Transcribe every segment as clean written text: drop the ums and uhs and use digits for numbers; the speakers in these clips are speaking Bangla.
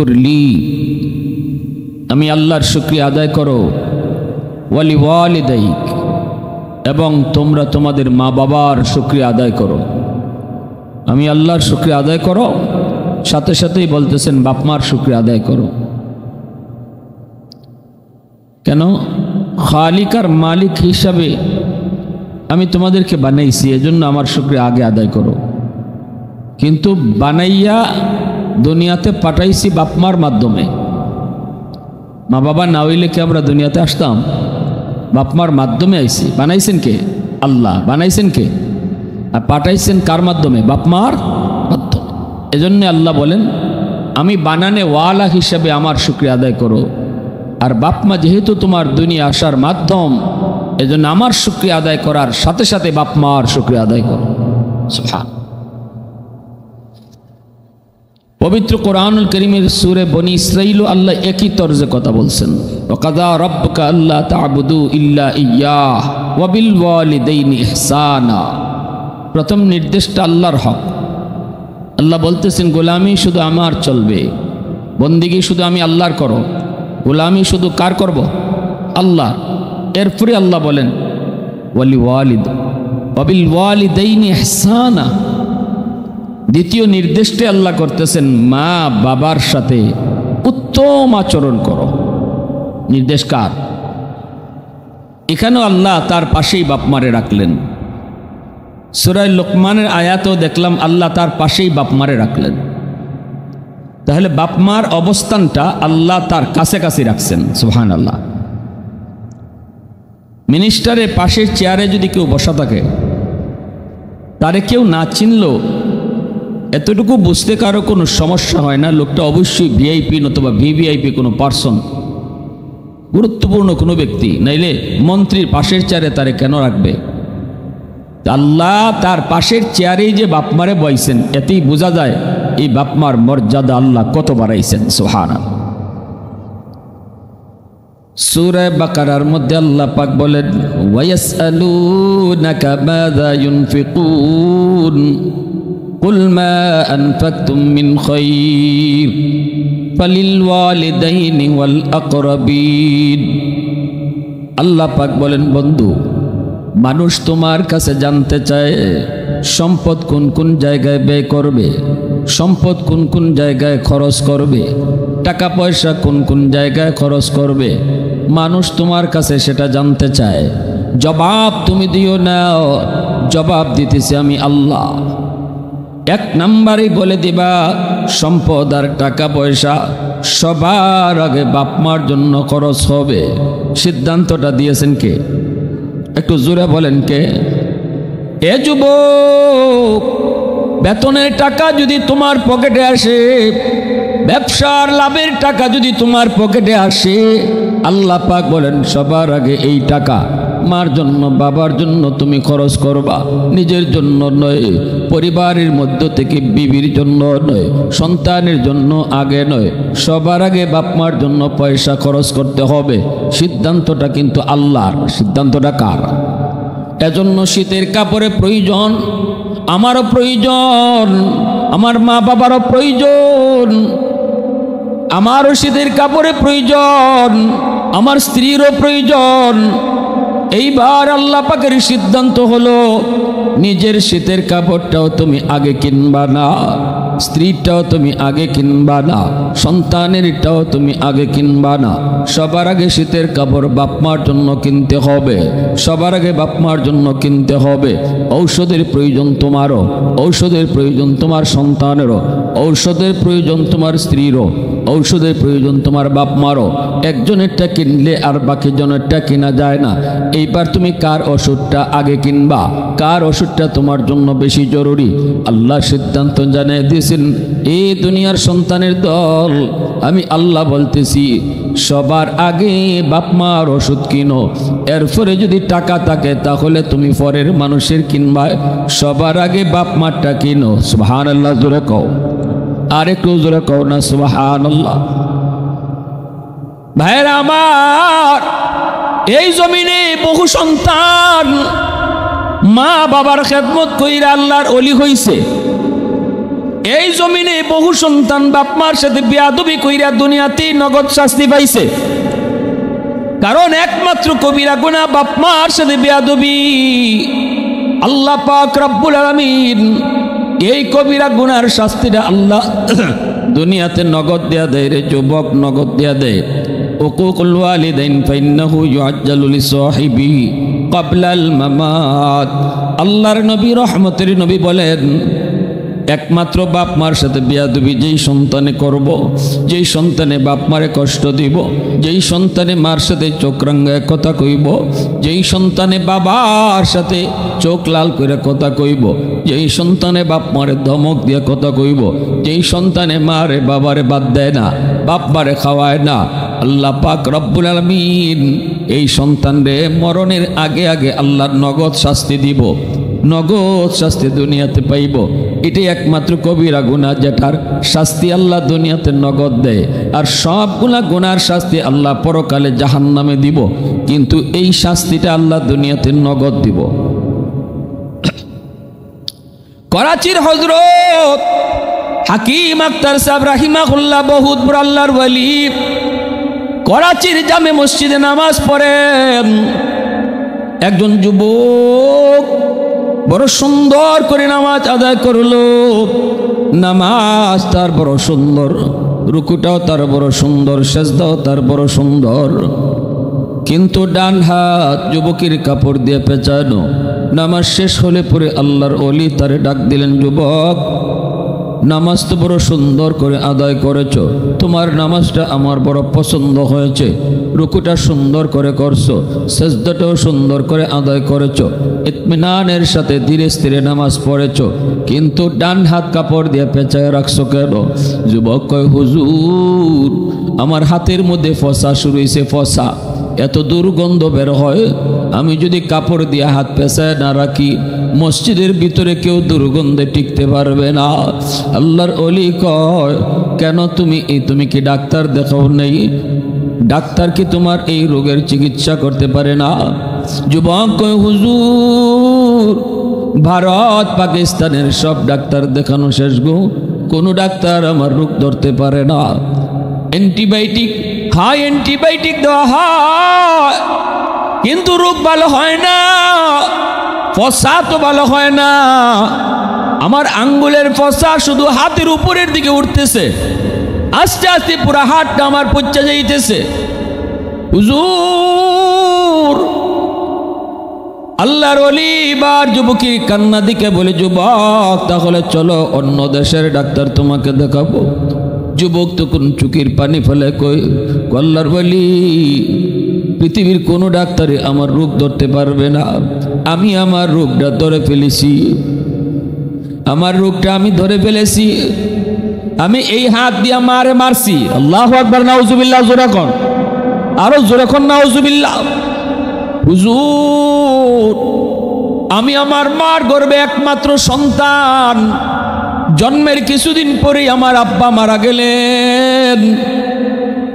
আনিশকুরলি, আমি আল্লাহর শুকরিয়া আদায় করো, ওয়ালি ওয়ালিদাইক, এবং তোমরা তোমাদের মা বাবার শুকরিয়া আদায় করো। আমি আল্লাহর শুকরিয়া আদায় করো, সাথে সাথেই বলতেছেন বাপ মার শুকরিয়া আদায় করো। কেন? খালিক আর মালিক হিসাবে আমি তোমাদেরকে বানাইছি, এজন্য আমার শুকরিয়া আগে আদায় করো। কিন্তু বানাইয়া দুনিয়াতে পাঠাইছি বাপ মার মাধ্যমে। মা বাবা না হইলে কি আমরা দুনিয়াতে আসতাম? বাপ মার মাধ্যমে আইছি। বানাইছেন কে? আল্লাহ। বানাইছেন কে? আর পাঠাইছেন কার মাধ্যমে? বাপ মার মাধ্যমে। এজন্য আল্লাহ বলেন আমি বানানে ওয়ালা হিসাবে আমার শুকরিয়া আদায় করো। আর বাপ মা যেহেতু তোমার দুনিয়া আসার মাধ্যম, এজন্য আমার শুকরিয়া আদায় করার সাথে সাথে বাপ মার শুকরিয়া আদায় করো। সুবহান। পবিত্র কোরআনুল কারীমের সূরা বনী ইসরাঈল আল্লাহ একই তরজে কথা বলছেন, ওয়াকাযা রাব্বুকা আল্লা তা'বুদু ইল্লা ইয়্যাহ ওয়া বিল ওয়ালিদাইনি ইহসানা। প্রথম নির্দেশটা আল্লাহর হক। আল্লাহ বলতেছেন গোলামি শুধু আমার চলবে, বন্দেগী শুধু আমি আল্লাহর করো। গোলামি শুধু কার করব? আল্লাহ। এরপরে আল্লাহ বলেন ওয়ালি ওয়ালিদ ওয়া বিল ওয়ালিদাইনি ইহসানা। দ্বিতীয় নির্দেশটি আল্লাহ করতেছেন মা বাবার সাথে উত্তম আচরণ করো। নির্দেশ কার? এখানেও আল্লাহ তার পাশেই বাপ মারে রাখলেন। সূরা লোকমানের আয়াতেও দেখলাম আল্লাহ তার পাশেই বাপ মারে রাখলেন। তাহলে বাপ মার অবস্থানটা আল্লাহ তার কাছে কাছে রাখছেন। সুবহানাল্লাহ। মিনিস্টারের পাশের চেয়ারে যদি কেউ বসা থাকে, তারে কেউ না চিনলেও এতটুকু বুঝতে কারো কোনো সমস্যা হয় না, লোকটা অবশ্যই ভিআইপি নতুবা ভিভিআইপি কোনো পার্সন, গুরুত্বপূর্ণ কোনো ব্যক্তি। নাইলে মন্ত্রীর পাশের চেয়ারে তারে কেন রাখবে? আল্লাহ তার পাশের চেয়ারেই যে বাপমারে বইছেন, এতেই বোঝা যায় এই বাপমার মর্যাদা আল্লাহ কত বাড়াইছেন। সুবহানাল্লাহ। সূরা বাকারার মধ্যে আল্লাহ পাক বলেন ওয়ায়াসআলুনাকা মাযা ইউনফিকুন কুল মা আনফাকতুম মিন খায়র ফালিল ওয়ালিদাইনি ওয়াল আকরাবিন। আল্লাহ পাক বলেন বন্ধু, মানুষ তোমার কাছে জানতে চায় সম্পদ কোন কোন জায়গায় ব্যয় করবে, সম্পদ কোন কোন জায়গায় খরচ করবে, টাকা পয়সা কোন কোন জায়গায় খরচ করবে। মানুষ তোমার কাছে সেটা জানতে চায়। জবাব তুমি দিও না, জবাব দিতেছি আমি আল্লাহ। এক নাম্বারই বলে দিবা সম্পদ আর টাকা পয়সা সবার আগে বাপ মার জন্য খরচ হবে। সিদ্ধান্তটা দিয়েছেন কে? একটু জোরে বলেন কে? এ যুবক, বেতনের টাকা যদি তোমার পকেটে আসে, ব্যবসার লাভের টাকা যদি তোমার পকেটে আসে, আল্লাহ পাক বলেন সবার আগে এই টাকা মার জন্য বাবার জন্য তুমি খরচ করবা, নিজের জন্য নয়, পরিবারের মধ্য থেকে বিবির জন্য নয়, সন্তানের জন্য আগে নয়, সবার আগে বাপ মার জন্য পয়সা খরচ করতে হবে। সিদ্ধান্তটা কিন্তু আল্লাহর। সিদ্ধান্তটা কার? এজন্য শীতের কাপড়ে প্রয়োজন, আমারও প্রয়োজন, আমার মা বাবারও প্রয়োজন, আমারও শীতের কাপড়ে প্রয়োজন, আমার স্ত্রীরও প্রয়োজন। এইবার আল্লাহ পাকের সিদ্ধান্ত হলো নিজের শীতের কাপড়টাও তুমি আগে কিনবা না, স্ত্রীটাও তুমি আগে কিনবা না, সন্তানেরটাও তুমি আগে কিনবা না। সবার আগে শীতের কাপড় বাপ মার জন্য কিনতে হবে, সবার আগে বাপ মার জন্য কিনতে হবে। ঔষধের প্রয়োজন তোমারও, ঔষধের প্রয়োজন তোমার সন্তানেরও, ঔষধের প্রয়োজন তোমার স্ত্রীরও, ঔষধের প্রয়োজন তোমার বাপ মারও। একজনেরটা কিনলে আর বাকি জনেরটা কেনা যায় না। এইবার তুমি কার ওষুধটা আগে কিনবা, কার ওষুধটা তোমার জন্য বেশি জরুরি? আল্লাহ সিদ্ধান্ত জানিয়ে দিয়েছেন, এই দুনিয়ার সন্তানের দল, আমি আল্লাহ বলতেছি সবার আগে বাপ মার ওষুধ কিনো। এরপরে যদি টাকা থাকে তাহলে তুমি পরের মানুষের কিনবা, সবার আগে বাপ মারটা কিনো। সুবহানাল্লাহ জোরে কও, আর একটু জোরে কও না সুবহানাল্লাহ। ভাইরা আমার, এই জমিনে বহু সন্তান মা বাবার খেদমত কইরা আল্লাহর ওলি হইছে। এই জমিনে বহু সন্তান বাপ মার সাথে বেয়াদবি কইরা দুনিয়াতেই নগদ শাস্তি পাইছে, কারণ একমাত্র কবিরা গুনাহ বাপ মার সাথে বেয়াদবি। আল্লাহ পাক রব্বুল আলামিন এই কবিরা গুনার শাস্তিটা আল্লাহ দুনিয়াতে নগদ দেয়া দেয় রে যুবক, নগদ দেয়া দেয়। উকুকুল ওয়ালিদাইন ফাইন্নাহু ইউআজ্জালু লিসাহিবিহি ক্বাবলাল মামাত। আল্লাহর নবী রহমতের নবী বলেন, একমাত্র বাপ মার সাথে বেয়াদবি যেই সন্তানে করব, যেই সন্তানে বাপ মারে কষ্ট দিব, যেই সন্তানে মার সাথে চোখ রাঙ্গায় কথা কইব, যেই সন্তানে বাবার সাথে চোখ লাল করে কথা কইব, যেই সন্তানে বাপ মারে ধমক দিয়ে কথা কইব, যেই সন্তানে মারে বাবারে বাদ দেয় না, বাপ মারে খাওয়ায় না, আল্লাহ পাক রব্বুল আলামিন এই সন্তানরে মরণের আগে আগে আল্লাহর নগদ শাস্তি দিব, নগদ শাস্তি দুনিয়াতে পাইব। এটাই একমাত্র কবিরা গুনাহ যেটার শাস্তি আল্লাহ দুনিয়াতে নগদ দেয়, আর সবগুলা গুনার শাস্তি আল্লাহ পরকালে জাহান্নামে দিব, কিন্তু এই শাস্তিটা আল্লাহ দুনিয়াতে নগদ দিব। করাচির হযরত হাকিম আক্তার সাহেব রাহিমাহুল্লাহ বহুত বড় আল্লাহর ওয়ালি, করাচির জামে মসজিদে নামাজ পড়েন। একজন যুবক বড় সুন্দর করে নামাজ আদায় করলো, নামাজ তার বড় সুন্দর, রুকুটাও তার বড় সুন্দর, সেজদাও তার বড় সুন্দর, কিন্তু ডান হাত যুবকের কাপড় দিয়ে পেঁচানো। নামাজ শেষ হলে পরে আল্লাহর ওলি তারে ডাক দিলেন, যুবক নামাজ তো বড় সুন্দর করে আদায় করেছ, তোমার নামাজটা আমার বড় পছন্দ হয়েছে, রুকুটা সুন্দর করে করছো, সেজদাটাও সুন্দর করে আদায় করেছ, ইতমিনানের সাথে ধীরে স্থিরে নামাজ পড়েছ, কিন্তু ডান হাত কাপড় দিয়ে পেঁচায় রাখছো কেন? যুবক কয়, হুজুর আমার হাতের মধ্যে ফসা শুরু হয়েছে, ফসা এত দুর্গন্ধ বের হয়, আমি যদি কাপড় দিয়ে হাত পেঁচায় না রাখি মসজিদের ভিতরে কেউ দুর্গন্ধে টিকতে পারবে না। আল্লাহর ওলি কয়, কেন তুমি কি ডাক্তার দেখাও নেই? ডাক্তার কি তোমার এই রোগের চিকিৎসা করতে পারে না? যুবক কয়, হুজুর ভারত পাকিস্তানের সব ডাক্তার দেখানো শেষ গো, কোনো ডাক্তার আমার রোগ ধরতে পারে না। অ্যান্টিবায়োটিক, হাই অ্যান্টিবায়োটিক দেওয়া হয়, কিন্তু রোগ ভালো হয় না, ফসা তো ভালো হয় না। আমার আঙ্গুলের ফসা শুধু হাতের উপরের দিকে উঠতেছে, আস্তে আস্তে পুরা হাতটা আমার পচা যাইতেছে। হুজুর আল্লাহর ওলি বার যুবকের কান্না দিকে বলে, যুবক তাহলে চলো অন্য দেশের ডাক্তার তোমাকে দেখাবো। যুবক তখন চুকির পানি ফেলে কই, আল্লাহর ওলি পৃথিবীর কোনো ডাক্তারে আমার রোগ ধরতে পারবে না, আমি আমার রোগটা ধরে ফেলেছি, আমার রোগটা আমি ধরে ফেলেছি, আমি এই হাত দিয়া মারে মারছি। আল্লাহু আকবার, নাউজুবিল্লাহ, জোরে কোন, আরো জোরে কোন নাউজুবিল্লাহ। হুজুর আমি আমার মার গর্ভে একমাত্র সন্তান, জন্মের কিছুদিন পরেই আমার আব্বা মারা গেলেন।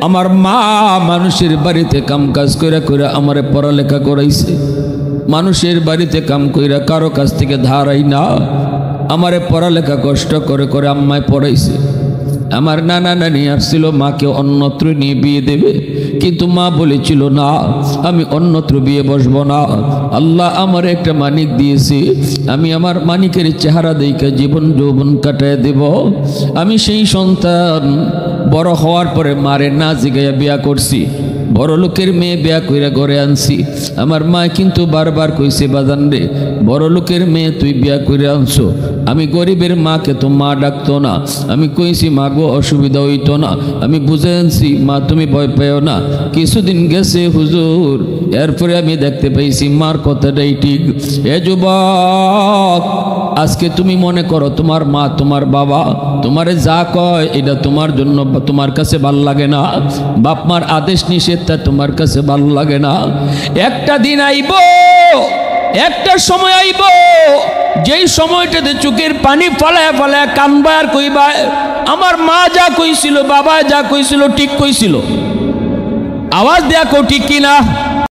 আমার মা মানুষের বাড়িতে কাম কাজ কইরা কইরা আমারে পড়ালেখা করাইছে, মানুষের বাড়িতে কাম কইরা কারো কাছ থেকে ধারাই না, আমারে পড়ালেখা কষ্ট করে করে আম্মায় পড়াইছে। আমার নানা নানি আসছিল মাকে অন্যত্র নিয়ে বিয়ে দেবে, কিন্তু মা বলেছিল না, আমি অন্যত্র বিয়ে বসবো না। আল্লাহ আমার একটা মানিক দিয়েছে, আমি আমার মানিকের চেহারা দেখে জীবন যৌবন কাটায় দেব। আমি সেই সন্তান বড় হওয়ার পরে মারে না জিগাইয়া বিয়া করছি, বড় লোকের মেয়ে বিয়া কইরা ঘরে আনছি। আমার মা কিন্তু বারবার কইছে, বাজান রে বড় লোকের মেয়ে তুই বিয়া কইরা আনছো, আমি গরিবের মাকে তো মা ডাকতো না। আমি কইছি মা গো অসুবিধা হইতো না, আমি বুঝে আনছি মা তুমি ভয় পেও না। কিছুদিন গেছে হুজুর, এরপরে আমি দেখতে পাইছি মার কথাটাই ঠিক। এ যুবক আজকে তুমি মনে করো তোমার মা তোমার বাবা তোমারে যা কয় এটা তোমার জন্য তোমার কাছে ভাল লাগে না, বাপ মার আদেশ নিষেধটা তোমার কাছে ভাল লাগে না। একটা দিন আইব, একটা সময় আইব, যেই সময়টাতে চোখের পানি ফলায় ফলায় কানবা আর কইবা, আমার মা যা কইছিল বাবা যা কইছিল ঠিক কইছিল। আওয়াজ দেয়া কো ঠিক কিনা?